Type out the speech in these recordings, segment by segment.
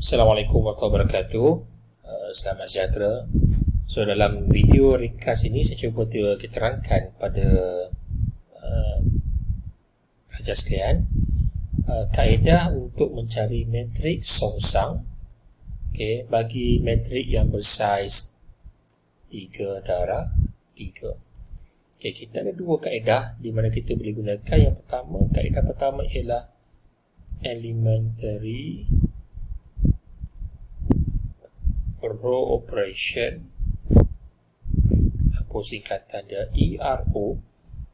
Assalamualaikum warahmatullahi wabarakatuh. Selamat sejahtera. So dalam video ringkas ini saya cuba keterangkan pada pelajar sekalian kaedah untuk mencari metrik songsang, bagi metrik yang bersaiz 3 darab 3. Kita ada dua kaedah di mana kita boleh gunakan. Yang pertama, kaedah pertama ialah elementary row operation, apa singkatan dia, ERO.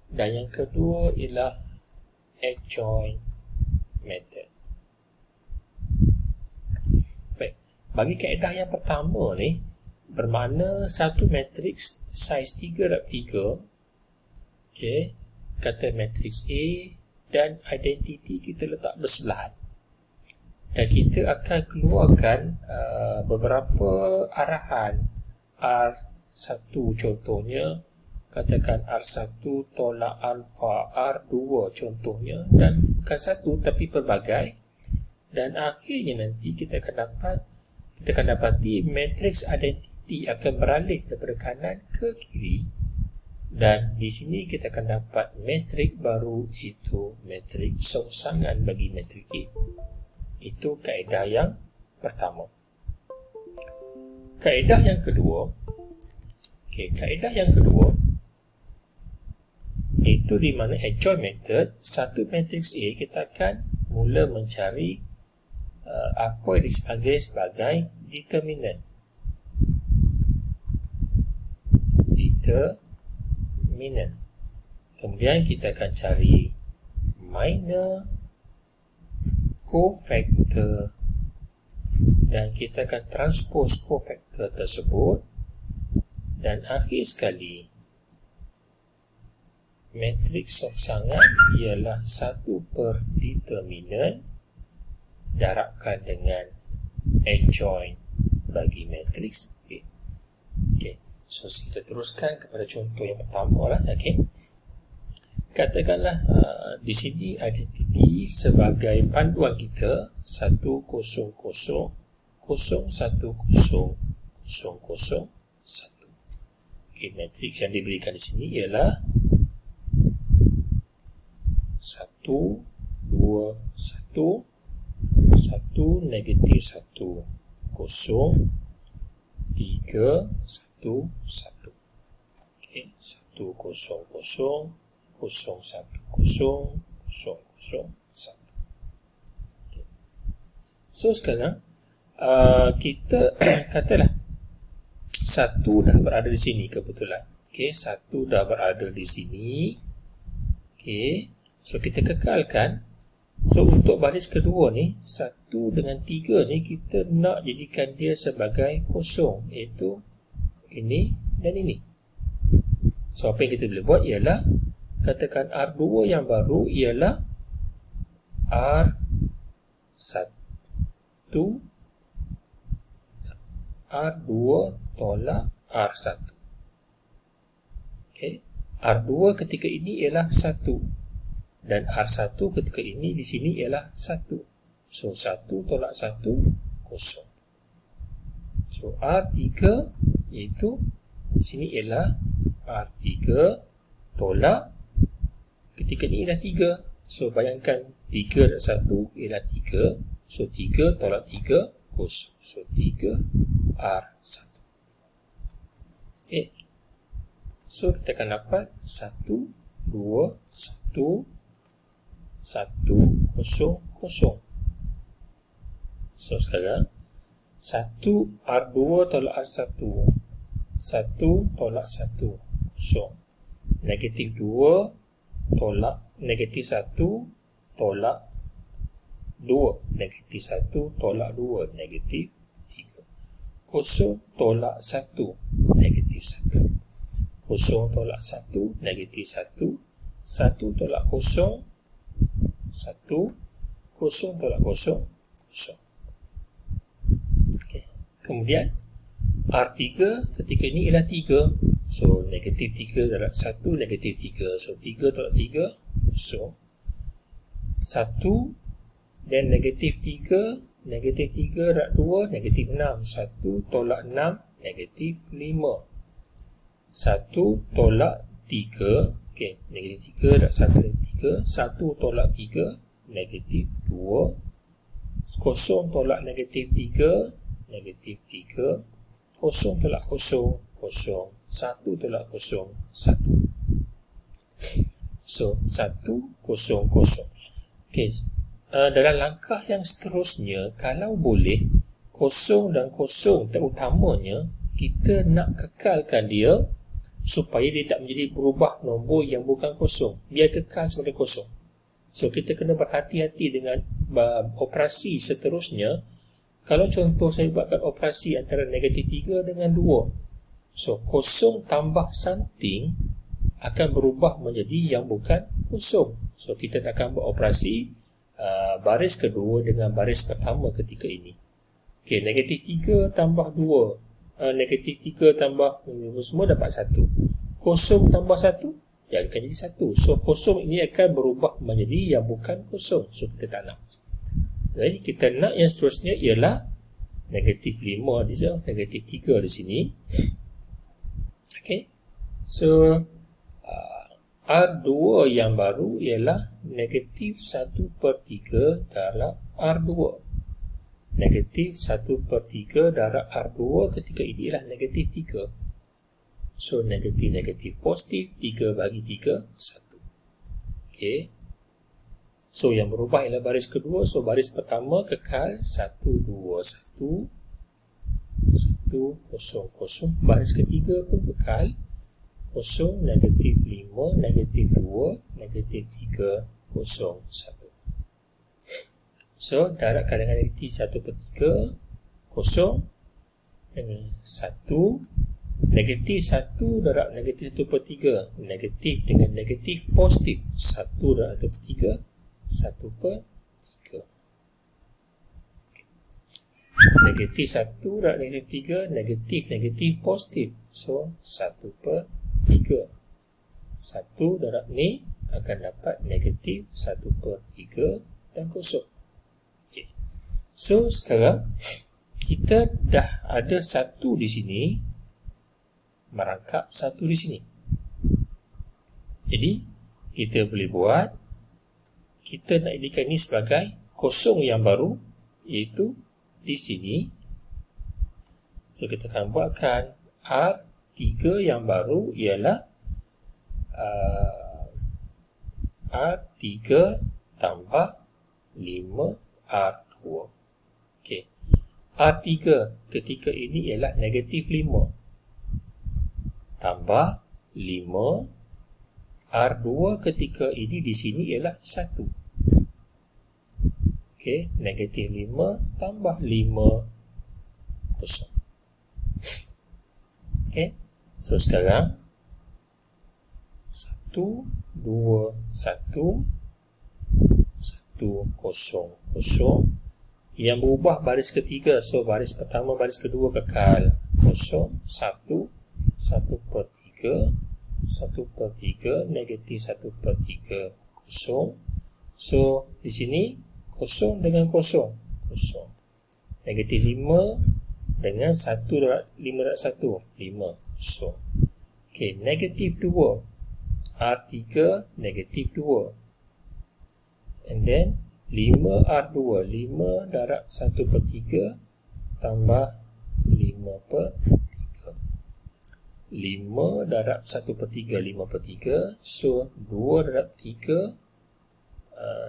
Dan yang kedua ialah adjoint method. Baik, bagi kaedah yang pertama ni bermakna satu matriks saiz 3 darab 3, kata matriks A, dan identiti kita letak bersebelahan. Dan kita akan keluarkan beberapa arahan R1 contohnya, katakan R1 tolak alfa, R2 contohnya, dan bukan satu tapi pelbagai. Dan akhirnya nanti kita akan dapati matriks identiti akan beralih daripada kanan ke kiri. Dan di sini kita akan dapat metrik baru, itu metrik songsangan bagi metrik A. Itu kaedah yang pertama. Kaedah yang kedua, itu di mana adjoint method, satu matriks A kita akan mula mencari apa yang dipanggil sebagai determinant. Kemudian kita akan cari minor cofactor, dan kita akan transpose cofactor tersebut. Dan akhir sekali, matriks songsangan ialah 1 per determinant darabkan dengan adjoint bagi matriks A. So kita teruskan kepada contoh yang pertama lah. Katakanlah di sini identiti sebagai panduan kita 1 0 0 0 1 0 0 0 1. Matriks yang diberikan di sini ialah 1 2 1 1 negatif 1 0 3 1 1. 1 0 0 0 0 1 0 0 1. So sekarang kita katalah 1 dah berada di sini kebetulan. 1 dah berada di sini. So kita kekalkan. So untuk baris kedua ni, 1 dengan 3 ni kita nak jadikan dia sebagai kosong, iaitu ini dan ini. So apa yang kita boleh buat ialah katakan R2 yang baru ialah R2 tolak R1. R2 ketika ini ialah 1 dan R1 ketika ini di sini ialah 1. So 1 tolak 1 kosong. So R3 iaitu di sini ialah R3 tolak, ketika ini ialah 3. So bayangkan 3 dan 1 ialah 3. So 3 tolak 3 kosong. So 3 R1. So kita akan dapat 1 2 1 1 0 0. So sekarang 1 R2 tolak R1, 1 tolak 1 kosong. Negatif 2 tolak negatif 1 tolak 2, negatif 1 tolak 2 negatif 3. 0 tolak 1 negatif 1. 0 tolak 1 negatif 1. 1 tolak 0 1. 0 tolak 0 0. Kemudian R3 ketika ini ialah 3. So negatif 3 darab 1 negatif 3. So 3 tolak 3 0. 1 dan negatif 3 negatif 3 darab 2, negatif 6. 1 tolak 6, negatif 5. 1 tolak 3, okay, negatif 3 darab 1 dan 3. 1 tolak 3, negatif 2. 0 tolak negatif 3, negatif 3. 0 tolak 0, 0. 1 tolak 0, 1. So, 1, 0, 0. Okay. Dalam langkah yang seterusnya, kalau boleh, 0 dan 0 terutamanya, kita nak kekalkan dia supaya dia tak menjadi berubah nombor yang bukan 0. Biar kekal sebagai 0. So, kita kena berhati-hati dengan operasi seterusnya. Kalau contoh saya buatkan operasi antara negatif 3 dengan 2. So, 0 tambah something akan berubah menjadi yang bukan 0. So, kita takkan buat operasi baris kedua dengan baris pertama ketika ini. Okay, negatif 3 tambah 2. Negatif 3 tambah semua dapat 1. 0 tambah 1, dia akan jadi 1. So, 0 ini akan berubah menjadi yang bukan 0. So, kita tak nak. Jadi, kita nak yang seterusnya ialah negatif 5 di sini, negatif 3 di sini. Okay. So, R2 yang baru ialah negatif 1/3 darab R2. Negatif 1/3 darab R2 ketika ini ialah negatif 3. So, negatif positif, 3 bagi 3, 1. Okay. So, yang berubah ialah baris kedua. So, baris pertama kekal 1, 2, 1. 1, 0, 0. Baris ketiga pun kekal 0, negatif 5, negatif 2, negatif 3, 0, 1. So, darab dengan negatif 1/3, 0 dengan 1. Negatif 1 darab negatif 1/3, negatif dengan negatif positif. 1 darab 1/3, 1/3. Negatif 1 darab negatif 3, negatif positif. So, 1/3. 1 darab ni akan dapat negatif 1/3 dan 0. Okay. So, sekarang kita dah ada 1 di sini merangkap 1 di sini. Jadi, kita boleh buat, kita nak jadikan ini sebagai 0 yang baru, iaitu di sini. So, kita akan buatkan R3 yang baru ialah R3 tambah 5 R2. Okay. R3 ketika ini ialah negatif 5 tambah 5. R2 ketika ini di sini ialah 1. Okay. Negatif 5 tambah 5, 0. Okay. So, sekarang 1, 2, 1, 1, 0, 0. Yang berubah baris ketiga. So, baris pertama, baris kedua kekal 0, 1, 1/3, 1/3, negatif 1/3, 0. So, di sini 0 dengan 0, 0. Negatif 5 dengan 1 darab 5 darab 1, 5, 0. Okay, negatif 2. R3 negatif 2. And then 5 R2. 5 darab 1/3 tambah 5/3. 5 darab 1/3, 5/3. So, 2 darab 3,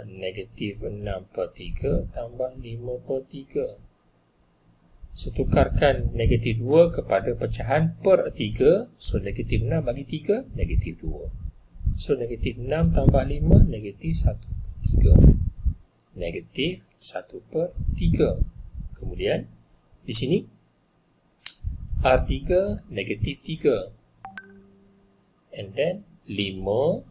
negatif 6/3 tambah 5/3. So, tukarkan negatif 2 kepada pecahan per 3. So, negatif 6 bagi 3, negatif 2. So, negatif 6 tambah 5, negatif 1/3. Negatif 1/3. Kemudian, di sini, R3 negatif 3. And then, 5.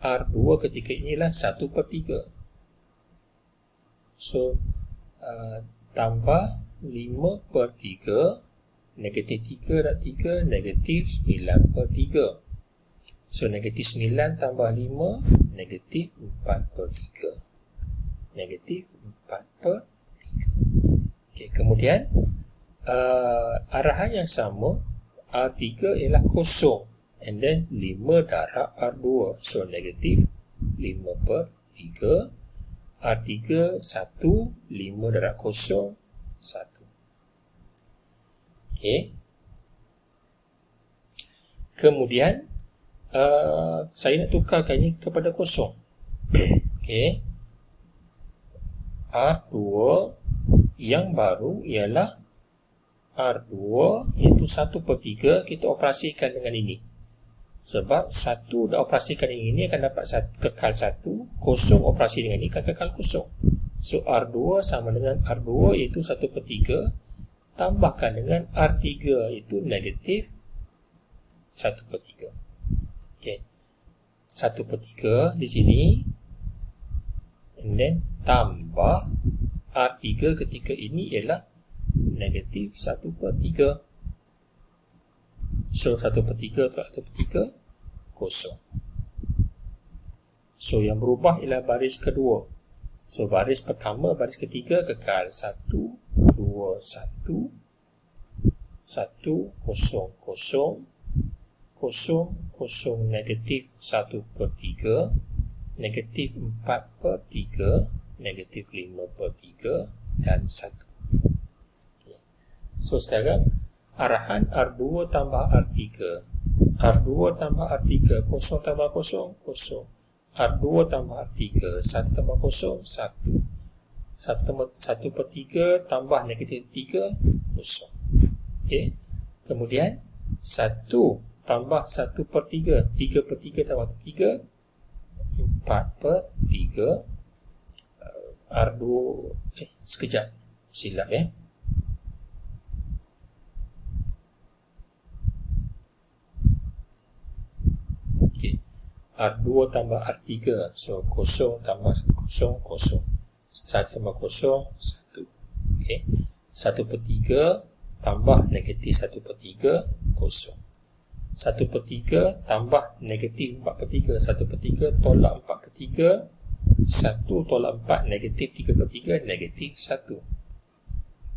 R2 ketika inilah 1/3. So, tambah 5/3, negatif 3 darab 3, negatif 9/3. So, negatif 9 tambah 5, negatif 4/3. negatif 4/3. Okay, kemudian arahan yang sama, R3 ialah kosong, and then 5 darab R2, so negatif 5/3. R3 1, 5 darab kosong 1. Okay. Kemudian saya nak tukarkannya kepada kosong. Okay. R2 yang baru ialah R2 iaitu 1/3, kita operasikan dengan ini. Sebab 1 dah operasikan dengan ini akan dapat kekal 1, kosong operasi dengan ini akan kekal kosong. So R2 sama dengan R2 iaitu 1/3, tambahkan dengan R3 iaitu negatif 1/3. Okay. 1/3 di sini, and then tambah R3 ketika ini ialah negatif 1/3. So 1/3 atau 1/3 kosong. So yang berubah ialah baris kedua. So baris pertama, baris ketiga kekal 1, 2, 1, 1, 0, 0, 0, 0, negatif 1/3, negatif 4/3, negatif 5/3 dan 1. Okay. So sekarang arahan R2 tambah R3, R2 tambah R3, 0 tambah 0, 0, R2 tambah R3, 1 tambah 0, 1, 1/3 tambah negatif 3, 0. Okay. Kemudian 1 tambah 1/3, 3/3 tambah 3, 4/3. R2, sekejap, silap ya. Okay. R2 tambah R3, so 0 tambah 0, 0, 1 tambah 0, 1. Okay. 1/3 tambah negatif 1/3, 0. 1/3 tambah negatif 4/3, 1/3 tolak 4/3, 1 tolak 4, negatif 3/3, negatif 1.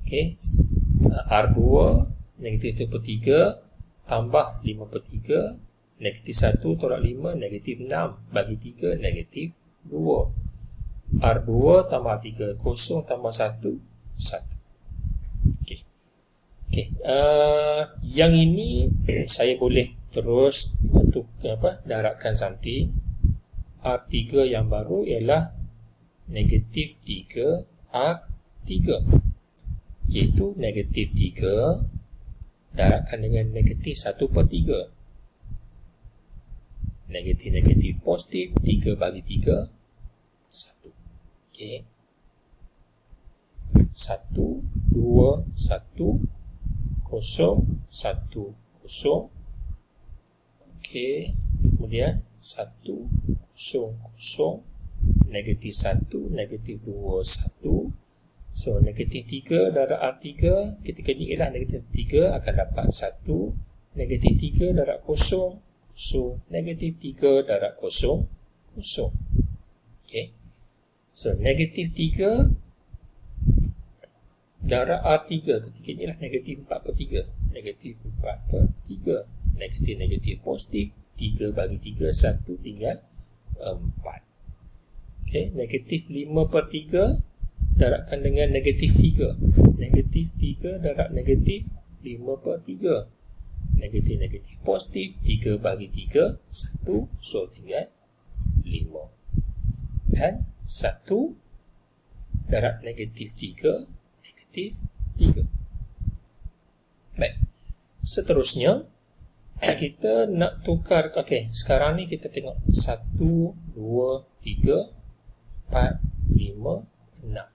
Okay. R2 negatif 1/3 tambah 5/3, negatif 1 tolak 5, negatif 6, bagi 3, negatif 2. R2 tambah 3, 0 tambah 1, 1. Okay. Okay. Yang ini saya boleh terus darabkan something. R3 yang baru ialah negatif 3 R3, iaitu negatif 3 darabkan dengan negatif 1/3. Negatif positif, 3 bagi 3, 1. Okay. 1, 2, 1, 0, 1, 0. Okay. Kemudian 1, 0, 0, negatif 1, negatif 2, 1. So negatif 3 darab R3 ketika ini ialah negatif 3 akan dapat 1, negatif 3 darab 0, so negatif 3 darab 0, 0. Okay. So negatif 3 darab R3 ketika ini ialah negatif 4/3, negatif 4/3, negatif positif, 3 bagi 3, 1, tinggal 4. Okay. Negatif 5/3 darabkan dengan negatif 3, negatif 3 darab negatif 5/3, negatif positif, 3 bagi 3, 1, so tinggal 5. Dan 1 darab negatif 3, negatif 3. Baik. Seterusnya kita nak tukar. Okey, sekarang ni kita tengok 1, 2, 3, 4, 5, 6,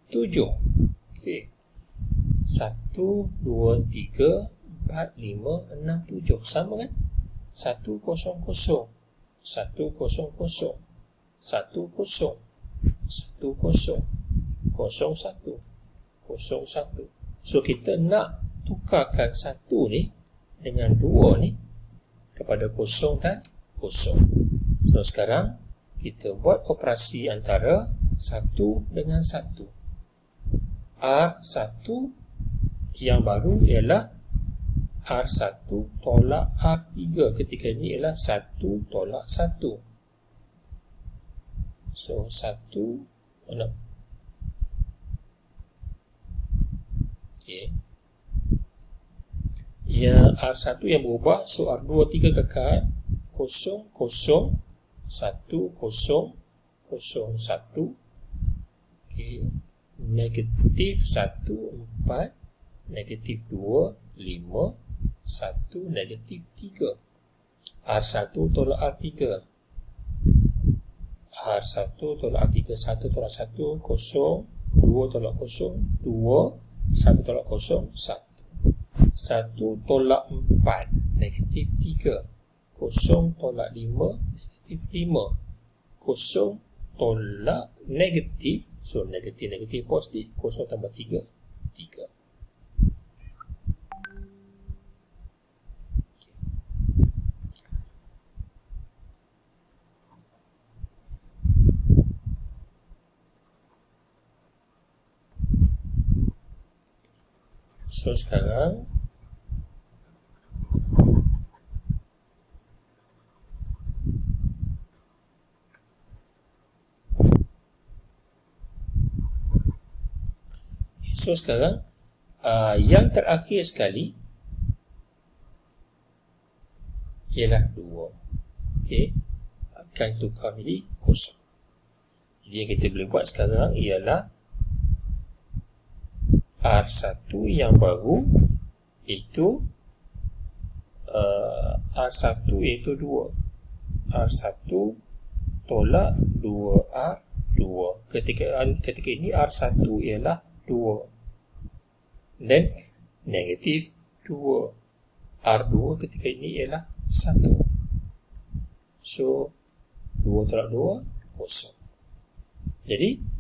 7. Okey. 1, 2, 3, 4, 5, 6, 7. Sama kan? 1, 0, 0, 1, 0, 0, 1, 0, 1, 0, 0, 1, 0, 1. So kita nak tukarkan 1 ni dengan 2 ni kepada 0 dan 0. So sekarang kita buat operasi antara 1 dengan 1. R1 yang baru ialah R1 tolak R3. Ketika ini ialah 1 tolak 1. So, 1 mana? Okay. Ya, R1 yang berubah, so R2, 3 kekal. 0, 0, 1, 0, 0, 1. Okay. Negatif 1, 4. Negatif 2, 5. 1, negatif 3. R1 tolak R3. R1 tolak R3. 1 tolak 1, 0. 2 tolak 0, 2. 1 tolak 0, 1. 1 tolak 4, negatif 3. 0 tolak 5, negatif 5. 0 tolak negatif, so negatif, negatif, positif. 0 tambah 3, 3. So sekarang yang terakhir sekali ialah 2. Okey, akan tukar menjadi 0. Jadi yang kita boleh buat sekarang ialah R1 yang baru iaitu R1 iaitu 2. R1 tolak 2R2. Ketika ini R1 ialah 2. Dan negatif 2. R2 ketika ini ialah 1. So 2 tolak 2, 0. Jadi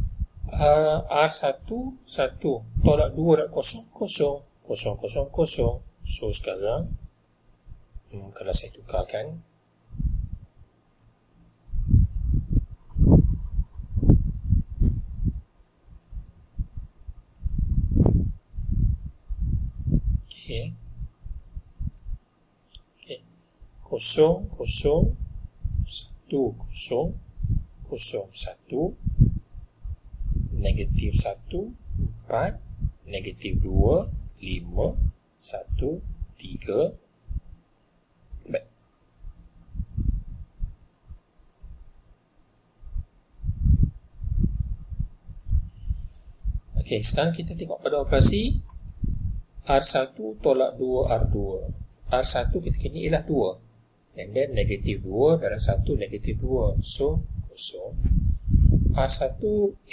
R1 1 tolak 2 dan 0, 0, 0, 0, 0. So sekarang kalau saya tukarkan, okay. 0, 0, 1, 0, 0, 1. Negatif 1, 4, negatif 2, 5, 1, 3. Baik. Okey, sekarang kita tengok pada operasi R1 tolak 2 R2. R1 ketika ini ialah 2. And then negatif 2 darab 1, negatif 2. So, 0. R1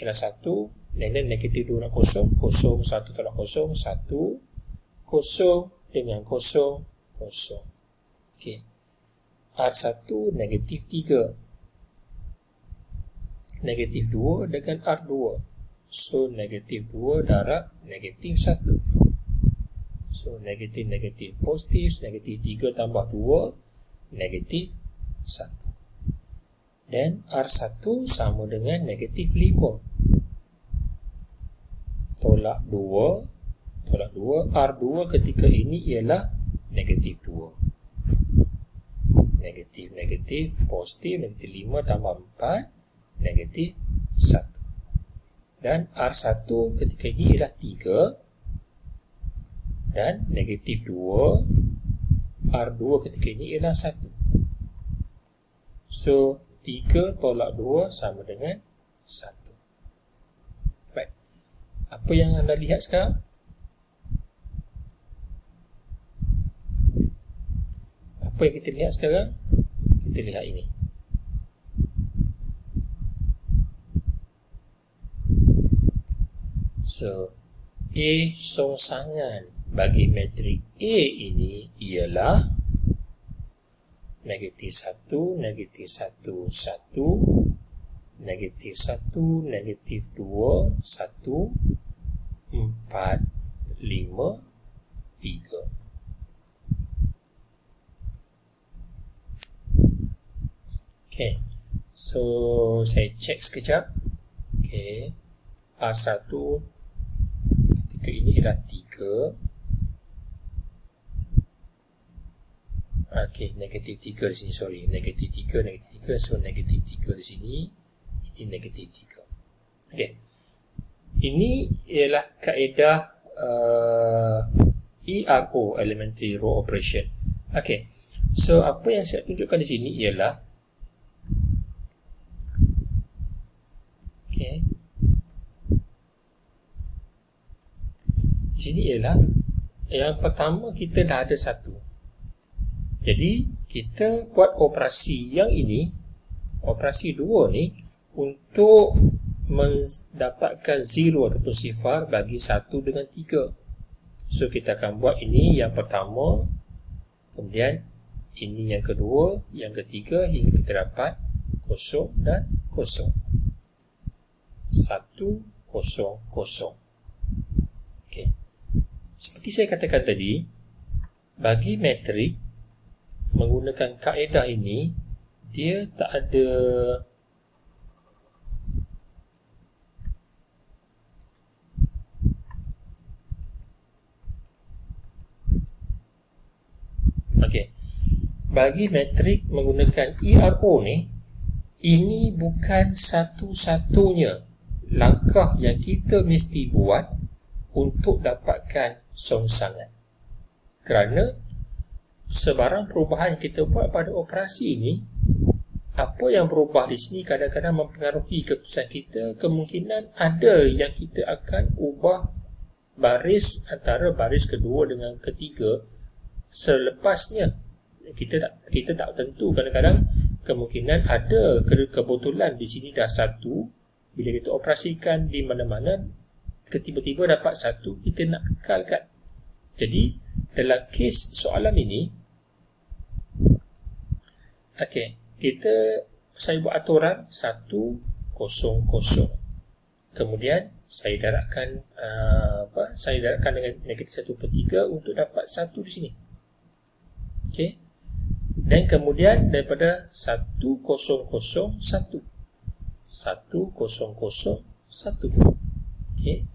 ialah 1, dan negatif 2 dan 0, 0, 1 tolak 0, 1, 0 dengan 0, 0. Okay. R1 negatif 3, negatif 2 dengan R2. So, negatif 2 darab negatif 1. So, negatif, negatif, positif, negatif 3 tambah 2, negatif 1. Dan R1 sama dengan negatif 5. Tolak 2. Tolak 2. R2 ketika ini ialah negatif 2. Negatif, negatif, positif, negatif 5 tambah 4, negatif 1. Dan R1 ketika ini ialah 3. Dan negatif 2. R2 ketika ini ialah 1. So, 3 tolak 2 sama dengan 1. Baik. Apa yang anda lihat sekarang? Apa yang kita lihat sekarang? Kita lihat ini. So, A songsangan bagi matrik A ini ialah negatif 1, negatif 1, 1, negatif 1, negatif 2, 1, 4, 5, 3. Okay. So saya cek sekejap. Okay, R1 ketika ini adalah 3. Okay, negatif 3 di sini, sorry, negatif 3, so negatif 3 di sini, ini negatif 3. Okay, ini ialah kaedah ERO, Elementary Row Operation. Okay, so apa yang saya tunjukkan di sini ialah, okay, di sini ialah yang pertama kita dah ada 1. Jadi kita buat operasi yang ini, operasi 2 ni, untuk mendapatkan 0 ataupun sifar bagi 1 dengan 3. So kita akan buat ini yang pertama, kemudian ini yang kedua, yang ketiga, hingga kita dapat 0 dan 0. 1, 0, 0. Okay. Seperti saya katakan tadi, bagi metrik menggunakan kaedah ini, dia tak ada bagi metrik menggunakan ERO ni, ini bukan satu-satunya langkah yang kita mesti buat untuk dapatkan songsangan. Kerana sebarang perubahan yang kita buat pada operasi ini, apa yang berubah di sini kadang-kadang mempengaruhi keputusan kita. Kemungkinan ada yang kita akan ubah baris antara baris kedua dengan ketiga selepasnya. Kita tak tentu. Kadang-kadang kemungkinan ada kebetulan di sini dah 1, bila kita operasikan di mana-mana tiba-tiba dapat 1, kita nak kekalkan. Jadi dalam kes soalan ini, okay, saya buat aturan 1, 0, 0. Kemudian saya darabkan dengan negatif 1/3 untuk dapat 1 di sini. Okay. Dan kemudian daripada 1, 0, 0, 1. 1, 0, 0, 1. Okay.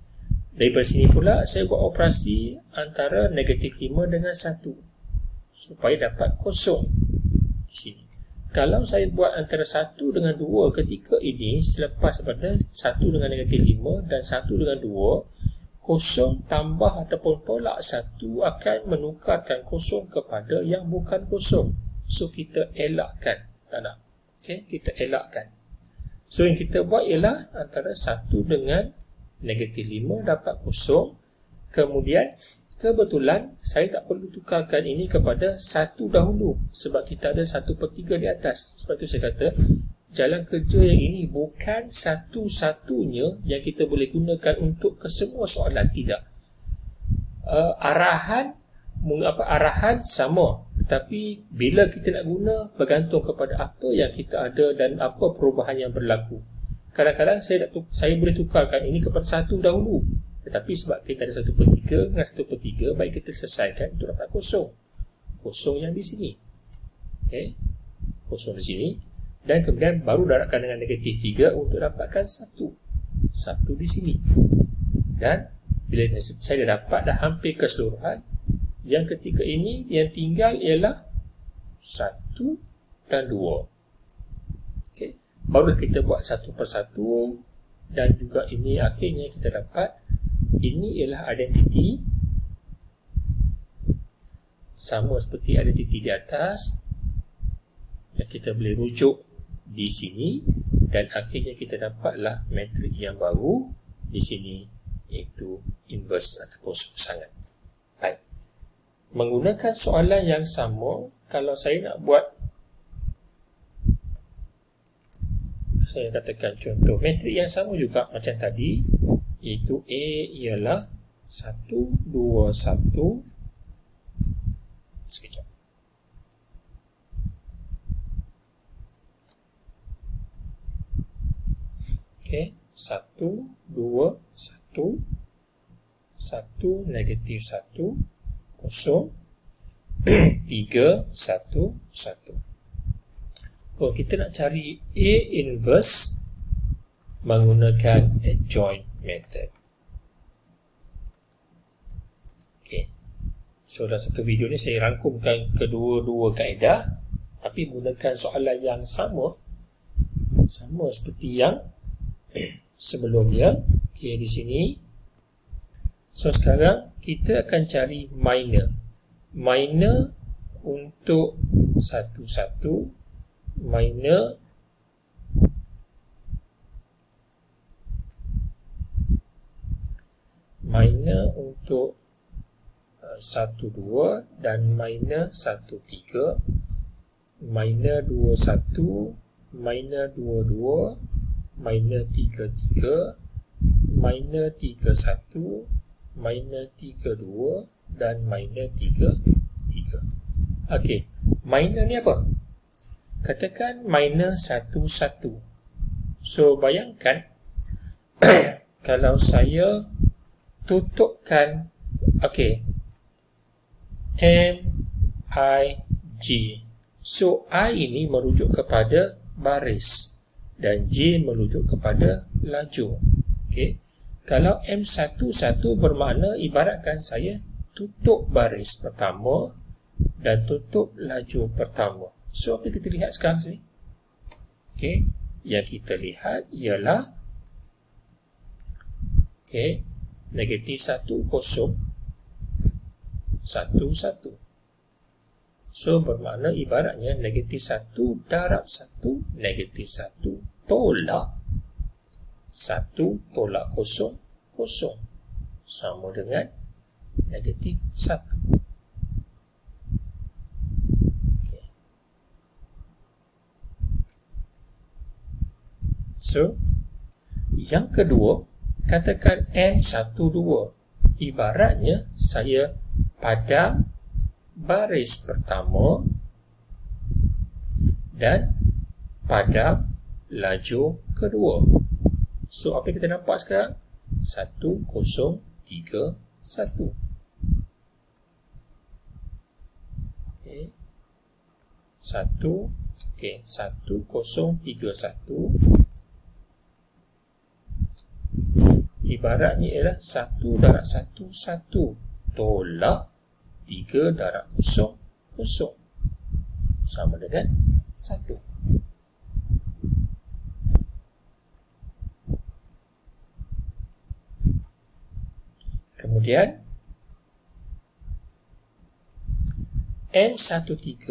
Daripada sini pula saya buat operasi antara negatif 5 dengan 1 supaya dapat 0 di sini. Kalau saya buat antara 1 dengan 2 ketika ini, selepas pada 1 dengan negatif 5 dan 1 dengan 2, 0 tambah ataupun tolak 1 akan menukarkan 0 kepada yang bukan 0. So kita elakkan. Tak nak. Okay, kita elakkan. So yang kita buat ialah antara 1 dengan negatif 5 dapat 0. Kemudian kebetulan saya tak perlu tukarkan ini kepada 1 dahulu sebab kita ada 1/3 di atas. Sebab itu saya kata jalan kerja yang ini bukan satu-satunya yang kita boleh gunakan untuk kesemua soalan. Tidak. Arahan sama, tetapi bila kita nak guna bergantung kepada apa yang kita ada dan apa perubahan yang berlaku. Kadang-kadang saya boleh tukarkan ini kepada 1 dahulu, tetapi sebab kita ada 1/3 dengan 1/3, baik kita selesaikan untuk dapat 0. 0 yang di sini. Okay. 0 di sini. Dan kemudian baru darabkan dengan negatif 3 untuk dapatkan 1. 1 di sini. Dan bila saya dapat dah hampir keseluruhan, yang ketiga ini yang tinggal ialah 1 dan 2. Okay. Barulah kita buat 1 per 1. Dan juga ini akhirnya kita dapat, ini ialah identiti sama seperti identiti di atas yang kita boleh rujuk di sini, dan akhirnya kita dapatlah metrik yang baru di sini, iaitu inverse ataupun songsangan. Baik. Menggunakan soalan yang sama, kalau saya nak buat, saya katakan contoh metrik yang sama juga macam tadi, iaitu A ialah 1, 2, 1. Sekejap. Okay, 1, 2, 1, 1, negatif 1, 0, 3, 1, 1. Oh, kita nak cari A inverse menggunakan adjoint method. Okay. So dalam satu video ni saya rangkumkan kedua-dua kaedah, tapi menggunakan soalan yang sama seperti yang sebelumnya. Okay, di sini. So sekarang kita akan cari minor. Minor untuk 1, 1. Minor untuk 1, 2 dan minor 1, 3. Minor 2, 1. Minor 2, 2. Minor 3, 3. Minor 3, 1. Minor 3, 2 dan minor 3, 3. Okey, minor ni apa? Katakan minor 1, 1. So bayangkan kalau saya tutupkan, okey, M, I, J. So I ini merujuk kepada baris dan J merujuk kepada laju. Okey. Kalau M11 bermakna ibaratkan saya tutup baris pertama dan tutup laju pertama. So apa kita lihat sekarang sini? Okey, yang kita lihat ialah okey, negatif 1, 0, 1, 1. So bermakna ibaratnya negatif 1 darab 1, negatif 1 tolak 1 tolak 0, 0 sama dengan negatif 1. Okay. So yang kedua, katakan M12. Ibaratnya saya padam baris pertama dan padam laju kedua. So apa yang kita nampak sekarang? 1, 0, 3, 1. Okay. 1, okay, 1, 0, 3, 1. Ibaratnya ialah 1 darab 1, 1 tolak 3 darab 0, 0 sama dengan 1. Kemudian M13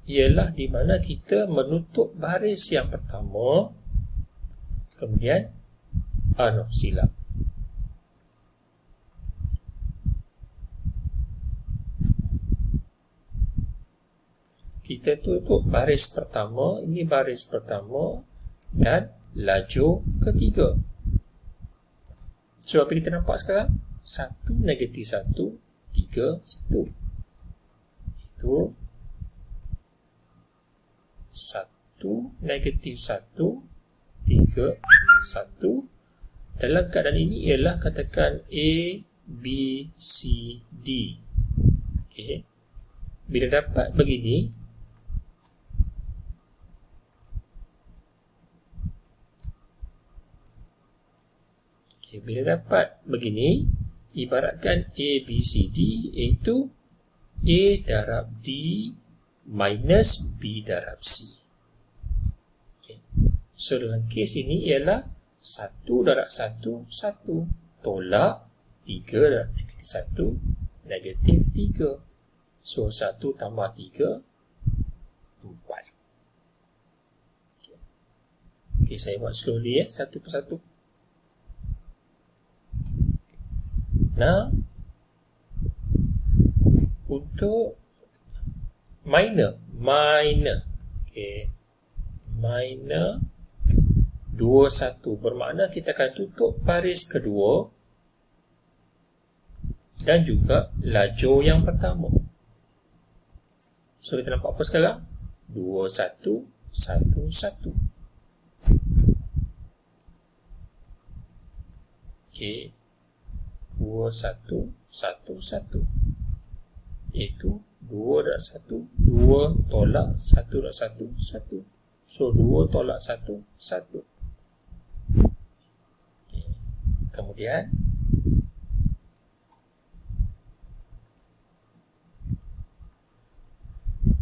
ialah di mana kita menutup baris yang pertama, kemudian silap. Kita tutup baris pertama, ini baris pertama dan laju ketiga. So apa kita nampak sekarang? 1, negatif 1, 3, 1. Itu 1, negatif 1, 3, 1. Dalam keadaan ini ialah katakan A, B, C, D. Okay. Bila dapat begini, ibaratkan A, B, C, D iaitu A darab D minus B darab C. Okay. So dalam kes ini ialah 1 darab 1, 1 tolak 3 darab negatif 1, negatif 3. So 1 tambah 3, 4. Okay, saya buat slowly satu persatu. Nah, untuk minor, okay, minor 2, 1 bermakna kita akan tutup baris kedua dan juga laju yang pertama. So kita nampak apa sekarang? 2, 1, 1, 1. Okay. 2, 1, 1, 1. Iaitu 2 darab 1, 2 tolak 1/1, 1. So 2 tolak 1, 1. Okay. Kemudian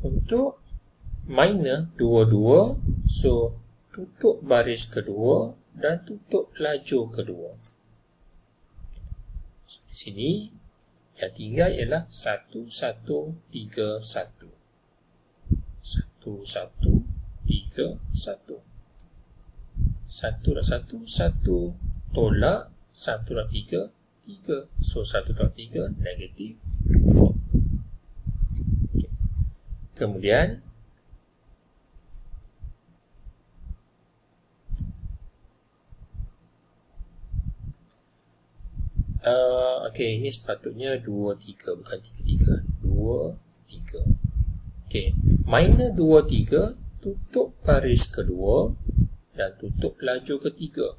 untuk minor 2, so tutup baris kedua dan tutup laju kedua. So, di sini yang tinggal ialah 1, 1, 3, 1. 1, 1, 3, 1. 1/1, 1 tolak 1/3, 3. So 1/3 negatif 2. Okay. Kemudian okay, ini sepatutnya 2, 3, bukan 3, 3. 2, 3. Okay, minor 2, 3, tutup baris kedua dan tutup laju ketiga.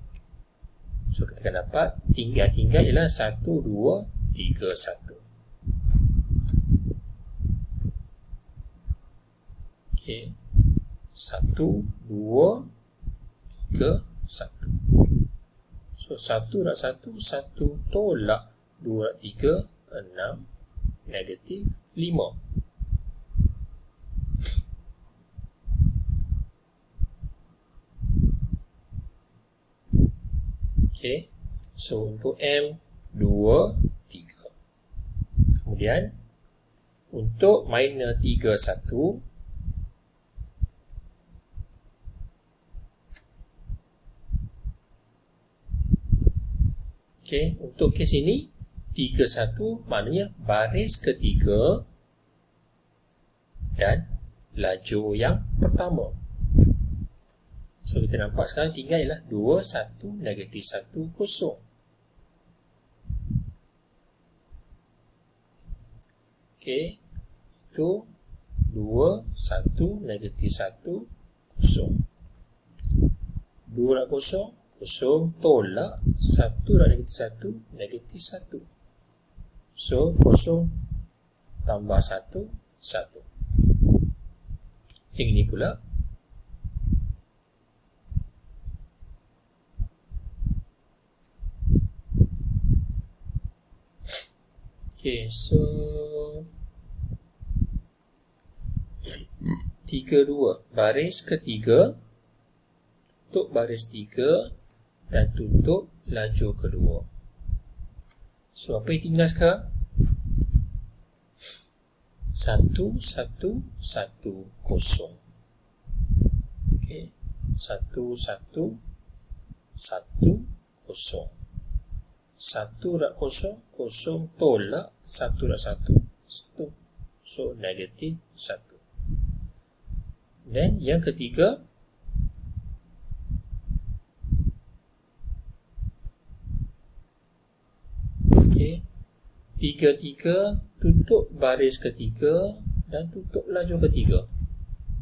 So, kita akan dapat tinggal ialah 1, 2, 3, 1. Okay, 1, 2, 3, 1. So 1/1, 1 tolak 2/3, 6, negatif 5. Okay, so untuk M 2, 3. Kemudian untuk minor 3, 1. Okay, untuk kes ini 3, 1 maknanya baris ketiga dan laju yang pertama. So kita nampak sekarang tinggal ialah 2, 1, negatif 1, 0. Okay, itu 2, 1, negatif 1, 0. 2 0, 0 tolak 1 dan negatif 1, negatif 1. So 0 tambah 1, 1. Yang ini pula okay, so 3, 2 baris ketiga, tutup baris 3 dan tutup laju kedua. So apa yang tinggal sekarang? 1, 1, 1, 0. Okay, 1, 1, 1, 0. 1/0, 0 tolak 1/1, 1. So negatif 1. Dan yang ketiga okay, 3, 3 tutup baris ketiga dan tutup laju ketiga.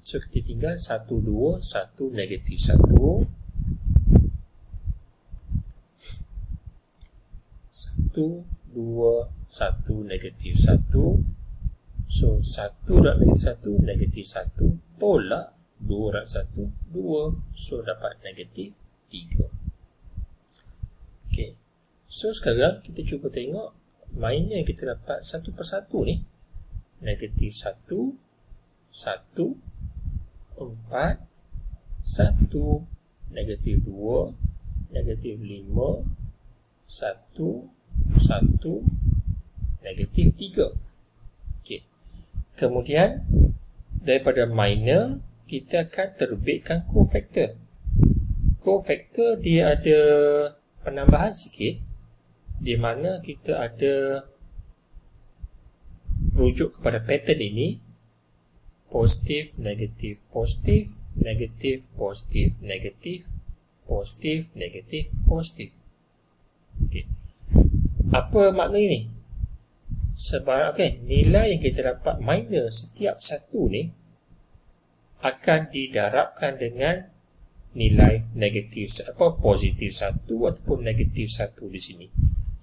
So kita tinggal 1, 2, 1, negatif 1. 1, 2, 1, negatif 1. So 1 dan negatif 1, negatif 1 tolak 2 dan 1, 2. So dapat negatif 3. Okay, so sekarang kita cuba tengok mainnya yang kita dapat satu persatu ni. Negatif 1, 1, 4, 1, negatif 2, negatif 5, 1, 1, negatif 3. Okay. Kemudian daripada minor kita akan terbitkan cofactor. Cofactor dia ada penambahan sikit, di mana kita ada rujuk kepada pattern ini, positif, negatif, positif, negatif, positif, negatif, positif, negatif, positif. Okay. Apa makna ini? Sebarang okay, nilai yang kita dapat minor setiap satu ni akan didarabkan dengan nilai negatif positif 1 ataupun negatif 1 di sini.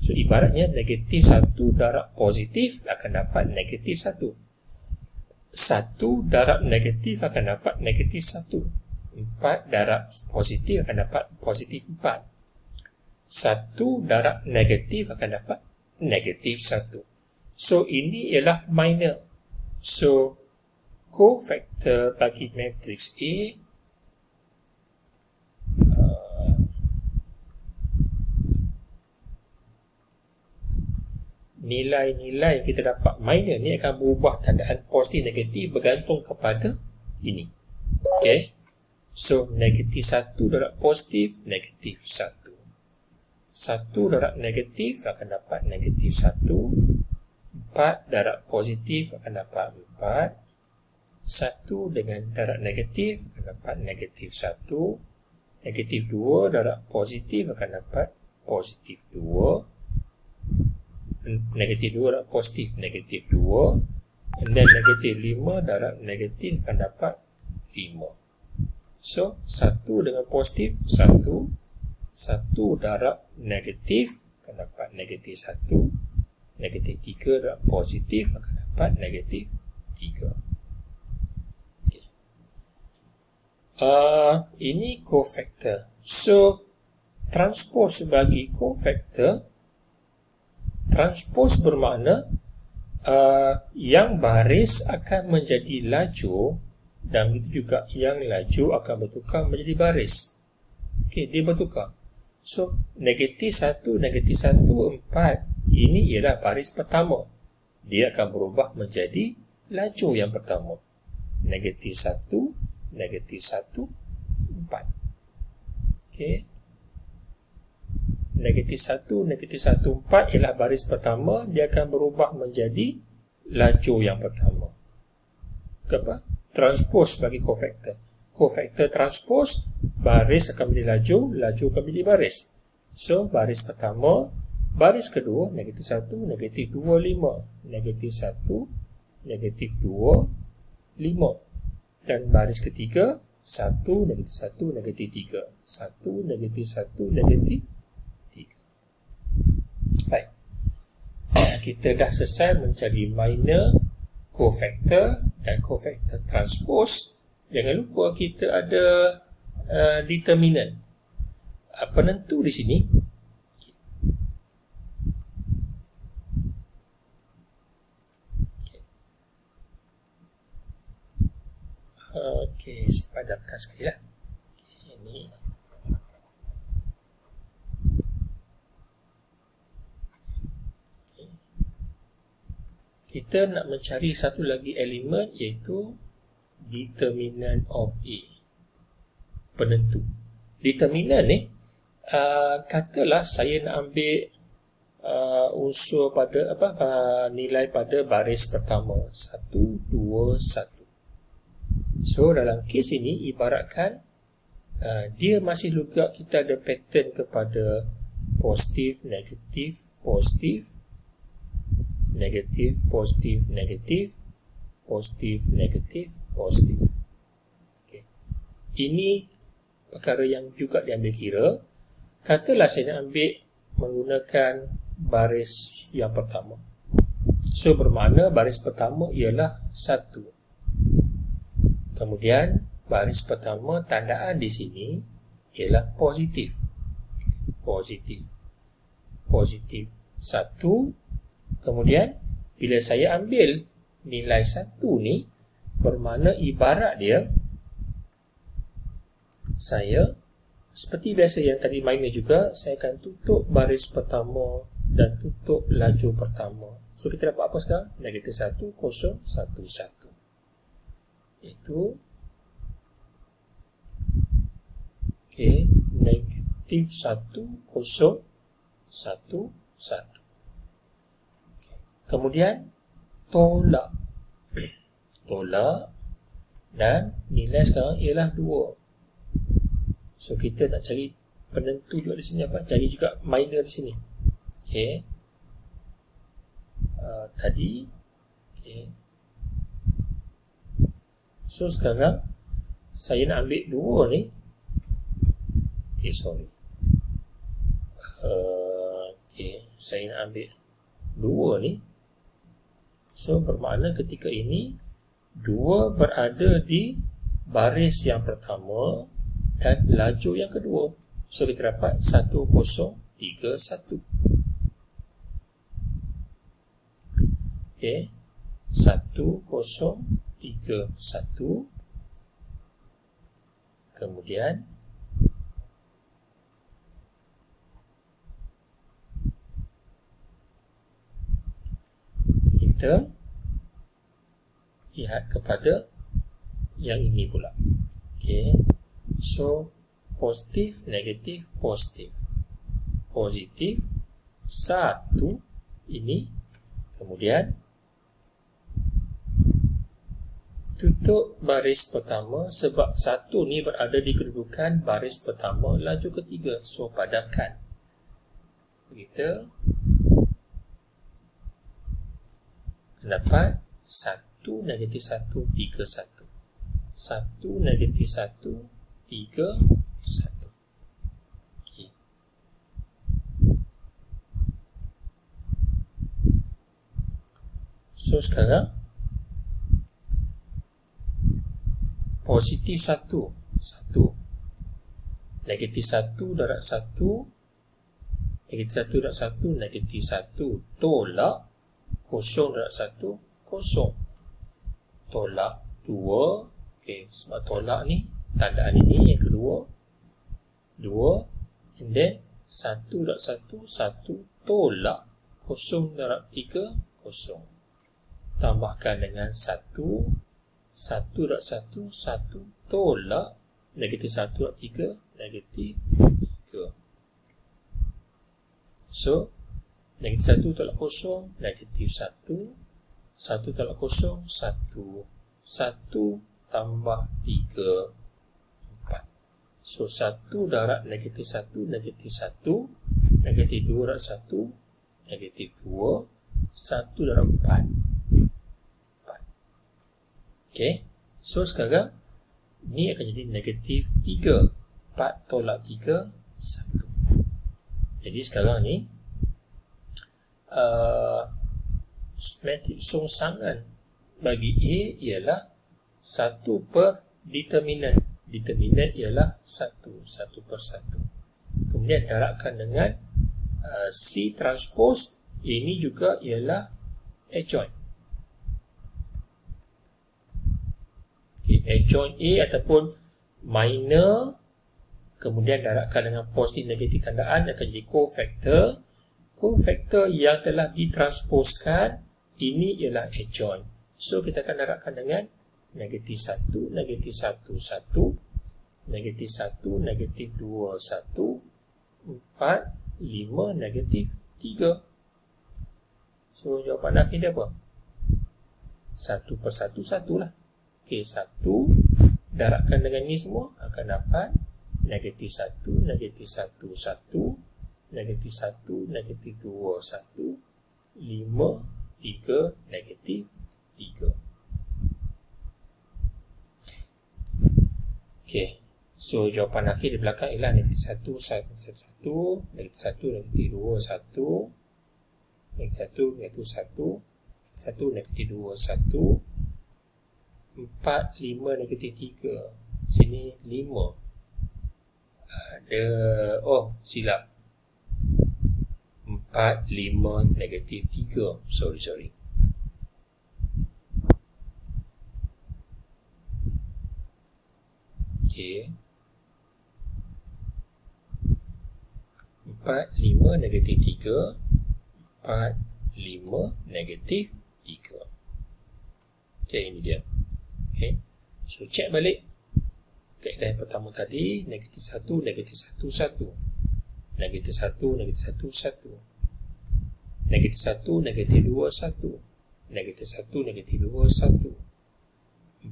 So ibaratnya negatif 1 darab positif akan dapat negatif 1. 1 darab negatif akan dapat negatif 1. 4 darab positif akan dapat positif 4. 1 darab negatif akan dapat negatif 1. So, ini ialah minor. So, cofactor bagi matriks A nilai-nilai yang kita dapat minor ni akan berubah tandaan positif negatif bergantung kepada ini. Okay. So, negatif 1 darab positif, negatif 1. 1 darab negatif akan dapat negatif 1. 4 darab positif akan dapat 4. 1 dengan darab negatif akan dapat negatif 1. Negatif 2 darab positif akan dapat positif 2. Negatif 2 darab positif, negatif 2. Dan negatif 5 darab negatif akan dapat 5. So, 1 dengan positif, 1. 1 darab negatif akan dapat negatif 1. Negatif 3 darab positif akan dapat negatif 3. Okay. Ini cofactor. So, transpose bagi cofactor, transpose bermakna yang baris akan menjadi laju dan begitu juga yang laju akan bertukar menjadi baris. Okey, dia bertukar. So, negatif 1, negatif 1, 4. Ini ialah baris pertama. Dia akan berubah menjadi laju yang pertama. Negatif 1, negatif 1, 4. Okey. Negatif 1, negatif 1, 4 ialah baris pertama. Dia akan berubah menjadi laju yang pertama. Apa? Transpose bagi cofactor. Cofactor transpose, baris akan menjadi laju, laju akan menjadi baris. So, baris pertama, baris kedua, negatif 1, negatif 2, 5. Negatif 1, negatif 2, 5. Dan baris ketiga, 1, negatif 1, negatif 3. 1, negatif 1, negatif 3. Baik. Kita dah selesai mencari minor, cofactor dan cofactor transpose. Jangan lupa kita ada determinant. Penentu di sini. Okey, saya padamkan sekali lah. Okay, ini. Okay. Kita nak mencari satu lagi elemen iaitu determinant of A. Penentu. Determinant ni, katalah saya nak ambil unsur pada nilai pada baris pertama 1, 2, 1. So dalam kes ini ibaratkan dia masih juga kita ada pattern kepada positif, negatif, positif, negatif, positif, negatif, positif, negatif, positif. Okay. Ini perkara yang juga diambil kira. Katalah saya nak ambil menggunakan baris yang pertama. So bermakna baris pertama ialah 1. Kemudian baris pertama tandaan di sini ialah positif. Positif. Positif 1. Kemudian bila saya ambil nilai 1 ni, bermakna ibarat dia saya seperti biasa yang tadi minor juga, saya akan tutup baris pertama dan tutup laju pertama. So kita dapat apa sekarang? Negatif 1, 0, 1, 1. Itu okay, negatif 1, 0, 1, 1. Okay. Kemudian tolak. Tolak dan nilai sekarang ialah 2. So kita nak cari penentu juga di sini apa? Cari juga minor di sini. Okey. Tadi okey. So sekarang saya nak ambil 2 ni. Okey, sorry. Okey, saya nak ambil 2 ni. So bermakna ketika ini 2 berada di baris yang pertama dan laju yang kedua. So kita dapat 1031. Okey, 1031. Kemudian kita lihat kepada yang ini pula. Okey. So positif, negatif, positif. Positif 1 ini. Kemudian tutup baris pertama sebab 1 ni berada di kedudukan baris pertama laju ketiga. So padankan. Kita dapat 1, negatif 1, 3, 1. 1, negatif 1, 3, 1. Okay. So sekarang positif 1, 1. Negatif 1 darab 1. Negatif 1 darab 1, negatif 1. Tolak 0 darab 1, 0. Tolak 2. Okey, sebab tolak ni tandaan ini yang kedua. 2. And then 1 darab 1, 1. Tolak 0 darab 3, 0. Tambahkan dengan 1. 1 darab 1, 1. Tolak negatif 1 darab 3, negatif 3. So negatif 1 tolak 0, negatif 1. 1 tolak 0, 1. 1 tambah 3, 4. So 1 darab negatif 1, negatif 1. Negatif 2 darab 1, negatif 2. 1 darab 4, 4. Okay. So sekarang ni akan jadi negatif 3. 4 tolak 3, 1. Jadi sekarang ni matrik songsangan bagi A ialah 1 per determinant. Determinant ialah 1, 1 per 1. Kemudian darabkan dengan C transpose. Ini juga ialah adjoint. Okay, adjoint A ataupun minor. Kemudian darabkan dengan positif negatif tandaan akan jadi cofactor. Cofactor yang telah ditransposkan ini ialah adjoint. So kita akan darabkan dengan negatif 1, negatif 1, 1, negatif 1, negatif 2, 1, 4, 5, negatif 3. So jawapan akhir dia apa? 1 per 1, 1 lah. Okey, 1 darabkan dengan ni semua akan dapat negatif 1, negatif 1, 1. Negatif 1, negatif 2, 1, 5, 3, negatif 3. Okay. So, jawapan akhir di belakang ialah negatif 1, 1, 1, negatif 1, negatif 2, 1, negatif 1, negatif 1, 1, negatif 2, 1, 4, 5, negatif 3. Sini 5. Ada, oh, silap. 4, 5, negatif 3. Sorry. Okay. 4, 5, negatif 3. 4, 5, negatif 3. Okay, ini dia. Okay. So, check balik. Kaedah yang pertama tadi, negatif 1, negatif 1, 1. Negatif 1, negatif 1, 1. Negatif 1, negatif 2, 1. Negatif 1, negatif 2, 1.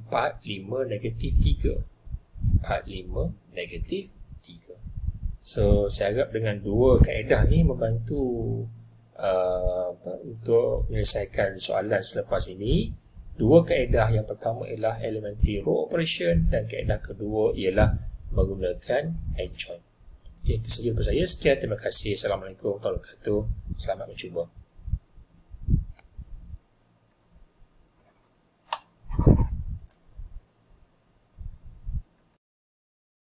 4, 5, negatif 3. 4, 5, negatif 3. So, saya harap dengan dua kaedah ni membantu untuk menyelesaikan soalan selepas ini. Dua kaedah yang pertama ialah elementary row operation dan kaedah kedua ialah menggunakan adjoint. Okay, itu saja daripada saya. Sekian, terima kasih. Assalamualaikum warahmatullahi wabarakatuh. Selamat mencuba.